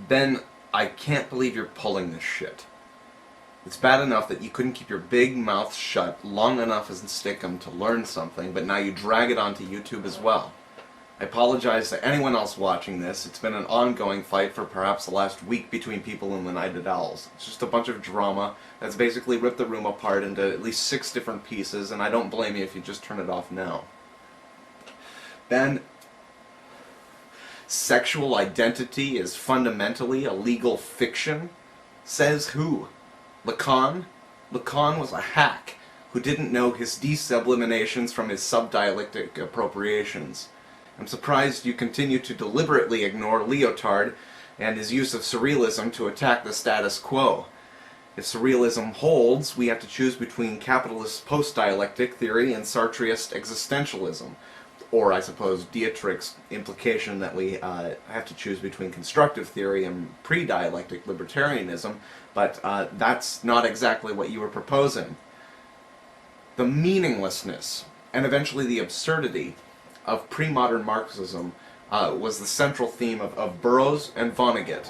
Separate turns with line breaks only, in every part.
then I can't believe you're pulling this shit. It's bad enough that you couldn't keep your big mouth shut long enough as in Stickum to learn something, but now you drag it onto YouTube as well. I apologize to anyone else watching this. It's been an ongoing fight for perhaps the last week between people and the United Owls. It's just a bunch of drama that's basically ripped the room apart into at least 6 different pieces, and I don't blame you if you just turn it off now. Then, sexual identity is fundamentally a legal fiction? Says who? Lacan? Lacan was a hack who didn't know his desublimations from his subdialectic appropriations. I'm surprised you continue to deliberately ignore Lyotard and his use of surrealism to attack the status quo. If surrealism holds, we have to choose between capitalist post-dialectic theory and Sartreist existentialism. Or, I suppose, Dietrich's implication that we have to choose between constructive theory and pre-dialectic libertarianism, but that's not exactly what you were proposing. The meaninglessness, and eventually the absurdity, of pre-modern Marxism was the central theme of Burroughs and Vonnegut.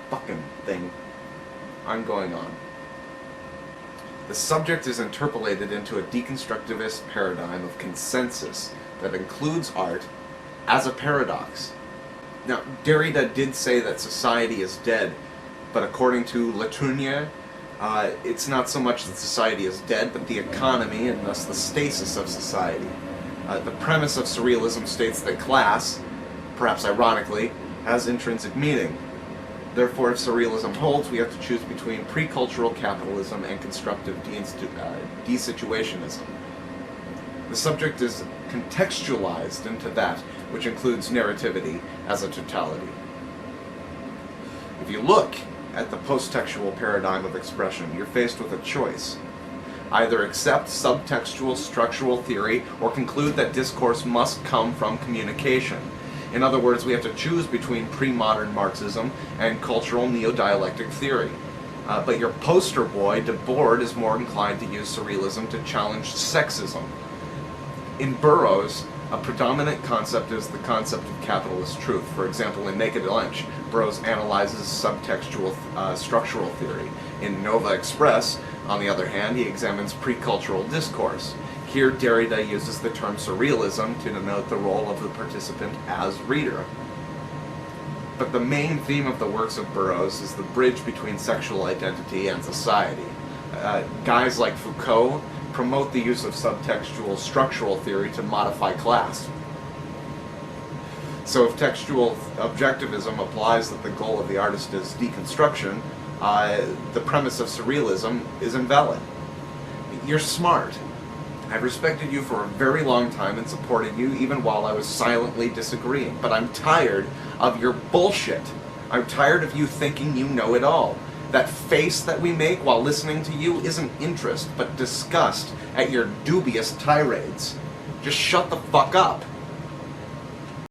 Fucking thing. I'm going on. The subject is interpolated into a deconstructivist paradigm of consensus that includes art as a paradox. Now, Derrida did say that society is dead, but according to Latournier, it's not so much that society is dead, but the economy and thus the stasis of society. The premise of surrealism states that class, perhaps ironically, has intrinsic meaning. Therefore, if surrealism holds, we have to choose between pre-cultural capitalism and constructive desituationism. The subject is contextualized into that, which includes narrativity as a totality. If you look at the post-textual paradigm of expression, you're faced with a choice. Either accept subtextual structural theory or conclude that discourse must come from communication. In other words, we have to choose between pre-modern Marxism and cultural neo-dialectic theory. But your poster boy, Debord, is more inclined to use surrealism to challenge sexism. In Burroughs, a predominant concept is the concept of capitalist truth. For example, in Naked Lunch, Burroughs analyzes subtextual structural theory. In Nova Express, on the other hand, he examines pre-cultural discourse. Here, Derrida uses the term surrealism to denote the role of the participant as reader. But the main theme of the works of Burroughs is the bridge between sexual identity and society. Guys like Foucault promote the use of subtextual structural theory to modify class. So if textual objectivism applies that the goal of the artist is deconstruction, the premise of surrealism is invalid. You're smart. I've respected you for a very long time and supported you even while I was silently disagreeing, but I'm tired of your bullshit. I'm tired of you thinking you know it all. That face that we make while listening to you isn't interest, but disgust at your dubious tirades. Just shut the fuck up.